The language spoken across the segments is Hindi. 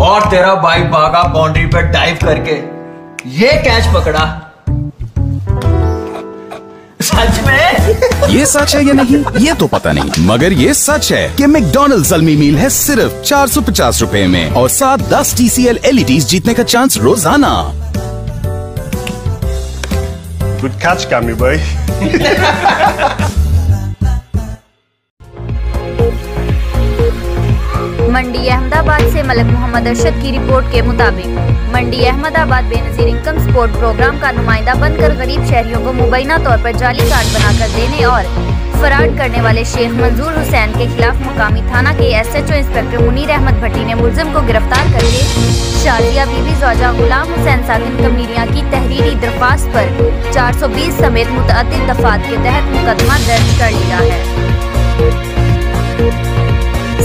और तेरा भाई भागा बाउंड्री पर डाइव करके ये कैच पकड़ा। सच में? ये सच है या नहीं ये तो पता नहीं, मगर ये सच है कि मैकडॉनल्ड्स ज़ल्मी मील है सिर्फ 450 रुपए में और साथ 10 TCL LEDs जीतने का चांस रोजाना। गुड कैच कामी भाई। मंडी अहमदाबाद से मलक मोहम्मद अरशद की रिपोर्ट के मुताबिक Mandi Ahmadabad Benazir income support programme का नुमाइंदा बनकर गरीब शहरियों को मुबैना तौर पर जाली कार्ड बनाकर देने और फराड करने वाले शेख मंजूर हुसैन के खिलाफ मुकामी थाना के SHO इंस्पेक्टर मुनीर अहमद भट्टी ने मुलजिम को गिरफ्तार करके शादिया बीबी ज़ौजा गुलाम हुसैन साकिन कमीलिया की तहरीरी दरख्वास्त पर 420 समेत मुतअद्दिद दफात के तहत मुकदमा दर्ज कर लिया है।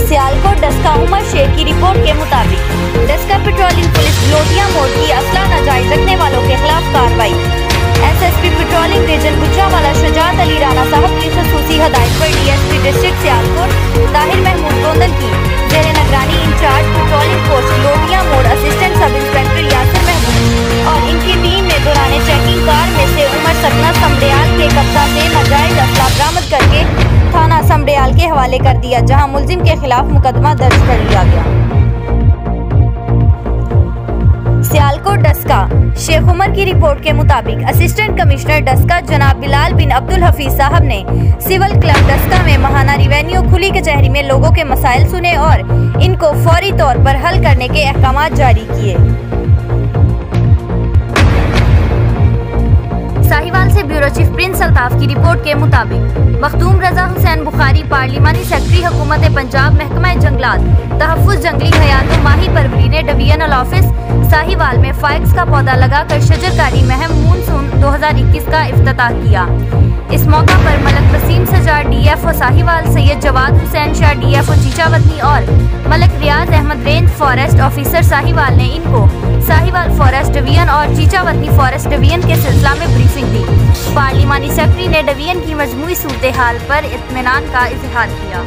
सियालकोट डस्का उमर शेख की रिपोर्ट के मुताबिक डस्का पेट्रोलिंग पुलिस लोटिया मोड़ की असला नाजायज रखने वालों के खिलाफ कार्रवाई। SSP patrolling region Gujranwala Shujat Ali Rana साहब की खसूसी हदायत पर DSP डिस्ट्रिक्ट सियालकोट ताहिर महमूद गोंदल की जेर निगरानी इंचार्ज पेट्रोलिंग पोस्ट लोटिया मोड़ assistant sub inspector Yasir Mahmood और इनकी टीम ने दौरान चेकिंग कार में से उमर सकना समड़ियाल के कब्जा से नाजायज असला बरामद करके थाना समड़ियाल के हवाले कर दिया, जहां मुलजिम के खिलाफ मुकदमा दर्ज कर लिया गया। सियालकोट डस्का शेख उमर की रिपोर्ट के मुताबिक असिस्टेंट कमिश्नर डस्का जनाब बिलाल बिन अब्दुल हफीज साहब ने सिविल क्लब डस्का में महाना रिवेन्यू खुली कचहरी में लोगों के मसाइल सुने और इनको फौरी तौर पर हल करने के अहकामात जारी किए। साहिवाल से ब्यूरो चीफ प्रिंस अल्ताफ की रिपोर्ट के मुताबिक मखदूम रजा हुसैन बुखारी पार्लिमानी सेक्रेटरी हुकूमत पंजाब महकमा जंगलात तहफ़्फ़ुज़ जंगली हयात माही परवरी ने डिवीजनल ऑफिस साहिवाल में फाइक्स का पौधा लगाकर शजरकारी महम मानसून 2021 का इफ्तिताह किया। इस मौका पर मलक वसीम सजार DFO साहिवाल, सैयद जवाद हुसैन शाह DFO चीचावतनी और Malik Riaz Ahmad range forest officer Sahiwal ने इनको साहिवाल फॉरेस्ट डिवीजन और चीचावतनी फॉरेस्ट डिवीजन के सिलसिला में ब्रीफिंग दी। पार्लिमानी सेक्रेटरी ने डिवीजन की मजमूई सूरत हाल पर इत्मीनान का इजहार किया।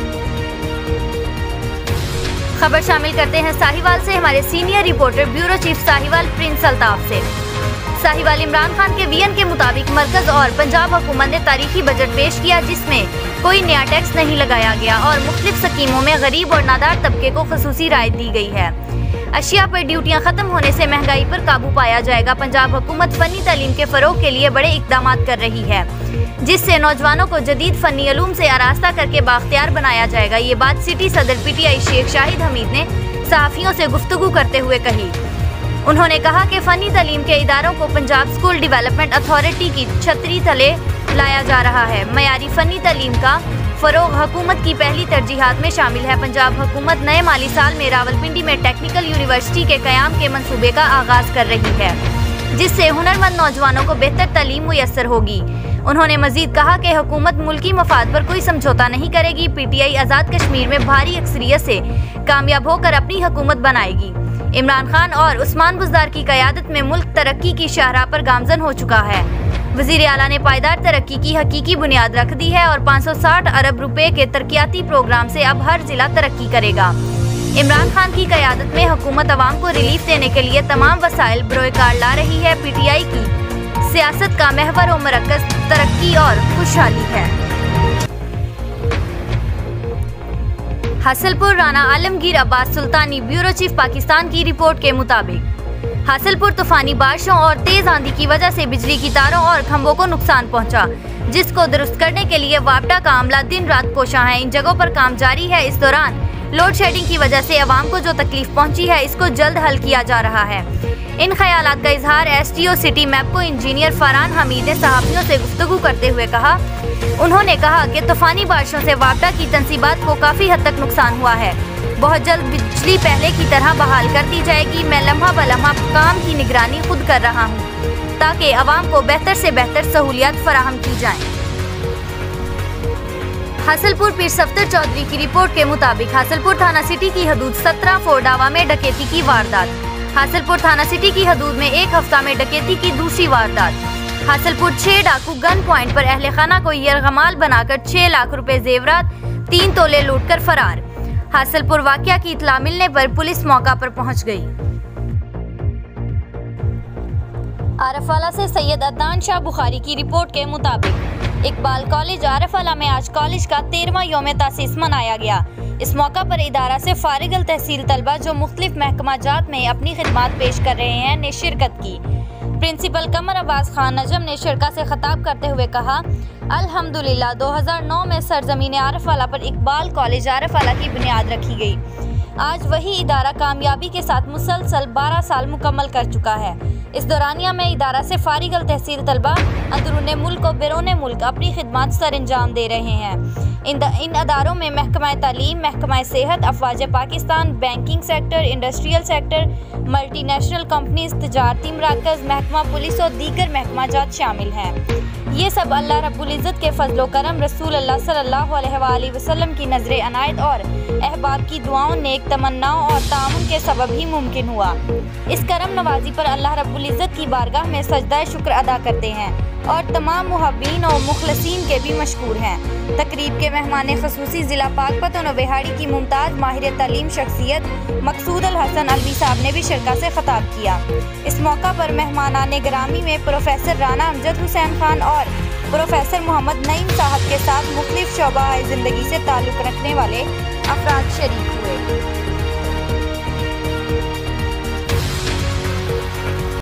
खबर शामिल करते हैं साहिवाल से हमारे senior reporter bureau chief Sahiwal Prince Altaf से। साहिवाल इमरान खान के वीएन के मुताबिक मरकज और पंजाब हुकूमत ने तारीखी बजट पेश किया जिसमें कोई नया टैक्स नहीं लगाया गया और मुख्तलिफ स्कीमों में गरीब और नादार तबके को खसूसी राहत दी गई है। अशिया पर ड्यूटियां खत्म होने से महंगाई पर काबू पाया जाएगा। पंजाब हुकूमत फनी तालीम के फरोग के लिए बड़े इकदाम कर रही है जिससे नौजवानों को जदीद फनी अलूम से आरास्ता करके बाख्तियार बनाया जाएगा। ये बात सिटी सदर PTI शेख शाहिद हमीद ने सहाफियों से गुफ्तगू करते हुए कही। उन्होंने कहा कि फनी तालीम के इदारों को पंजाब स्कूल डेवलपमेंट अथॉरिटी की छतरी तले लाया जा रहा है। मयारी फनी तालीम का फरोग हुकूमत की पहली तरजीहात में शामिल है। पंजाब हुकूमत नए माली साल में रावलपिंडी में टेक्निकल यूनिवर्सिटी के क़याम के मंसूबे का आगाज कर रही है जिससे हुनरमंद नौजवानों को बेहतर तालीम मुयस्सर होगी। उन्होंने मजीद कहा कि हुकूमत मुल्की मफाद पर कोई समझौता नहीं करेगी। PTI आज़ाद कश्मीर में भारी अक्सरियत से कामयाब होकर अपनी हुकूमत बनाएगी। इमरान खान और उस्मान बुज़दार की क़यादत में मुल्क तरक्की की शाहराह पर गामजन हो चुका है। वज़ीर आला ने पायदार तरक्की की हकीकी बुनियाद रख दी है और 560 अरब रुपए के तरक्याती प्रोग्राम से अब हर जिला तरक्की करेगा। इमरान खान की क़यादत में हुकूमत अवाम को रिलीफ देने के लिए तमाम वसाइल बरोकार ला रही है। PTI की सियासत का महवर और मरकज़ तरक्की और खुशहाली है। हासिलपुर राना आलमगीर अब्बास सुल्तानी ब्यूरो चीफ पाकिस्तान की रिपोर्ट के मुताबिक हासिलपुर तूफानी बारिशों और तेज आंधी की वजह से बिजली की तारों और खंभों को नुकसान पहुंचा जिसको दुरुस्त करने के लिए वापडा का अमला दिन रात कोशा है। इन जगहों पर काम जारी है। इस दौरान लोड शेडिंग की वजह से आवाम को जो तकलीफ पहुंची है इसको जल्द हल किया जा रहा है। इन ख्यालात का इजहार STO city MEPCO engineer Farhan Hamid ने सहाफियों से गुफ्तगू करते हुए कहा। उन्होंने कहा कि तूफानी बारिशों से वापडा की तंसीबात को काफी हद तक नुकसान हुआ है। बहुत जल्द बिजली पहले की तरह बहाल कर दी जाएगी। मैं लम्हा ब लम्हा काम की निगरानी खुद कर रहा हूँ ताकि आवाम को बेहतर से बेहतर सहूलियात फराहम की जाएं। हासिलपुर पीर सफ्तर चौधरी की रिपोर्ट के मुताबिक हासिलपुर थाना सिटी की हदूद 17 फोरडावा में डकैती की वारदात। हासिलपुर थाना सिटी की हदूद में एक हफ्ता में डकैती की दूसरी वारदात। हासिलपुर 6 डाकू गन पॉइंट पर अहले खाना को यरगमाल बनाकर 6 लाख रुपए जेवरात 3 तोले लूटकर फरार। हासिलपुर वाकया की इत्तला मिलने पर पुलिस मौका पर पहुंच गई। आरफवाला से सैयद अदनान शाह बुखारी की रिपोर्ट के मुताबिक इकबाल कॉलेज आरफवाला में आज कॉलेज का 13वां यौम तासीस मनाया गया। इस मौका पर इदारा से फारिग तहसील तलबा जो मुख्तलिफ महकमा जात में अपनी खिदमात पेश कर रहे हैं ने शिरकत की। प्रिंसिपल कमर अब्बास खान नजम ने शिरका से खिताब करते हुए कहा, अल्हम्दुलिल्लाह 2009 में सरजमीन आरफवाला पर इकबाल कॉलेज आरफवाला की बुनियाद रखी गई। आज वही इदारा कामयाबी के साथ मुसलसल 12 साल मुकम्मल कर चुका है। इस दौरानिया में इदारा से फारिग तहसील तलबा अंदरूने मुल्क और बैरून मुल्क अपनी खिदमात सर अंजाम दे रहे हैं। इन अदारों में महकमा तालीम, महकमा सेहत, अफवाज Pakistan, banking sector, industrial sector, multinational companies, तजारती मराकज़, महकमा पुलिस और दीगर महकमा जात शामिल हैं। ये सब अल्लाह रब्बुल इज़्ज़त के फजलो करम, रसूल अल्लाह सल्लल्लाहु अलैहि वसल्लम की नजर अनायत और अहबाब की दुआओं, नेक तमन्नाओं और तामुन के सबब ही मुमकिन हुआ। इस करम नवाजी पर अल्लाह रब्बुल इज़्ज़त की बारगाह में सजदा शुक्र अदा करते हैं और तमाम मुहब्बीन और मुखलसीन के भी मशकूर हैं। तकरीब के मेहमान खसूसी ज़िला पाकपतन और बिहाड़ी की मुमताज़ माहिर तालीम शख्सियत मकसूद अल हसन अलवी साहब ने भी शिरका से खिताब किया। इस मौका पर मेहमानाने ग्रामी में प्रोफेसर राना अमजद हुसैन खान और प्रोफेसर मोहम्मद नईम साहब के साथ मुख्तलिफ शोबा ज़िंदगी से ताल्लुक़ रखने वाले अफराद शरीक हुए।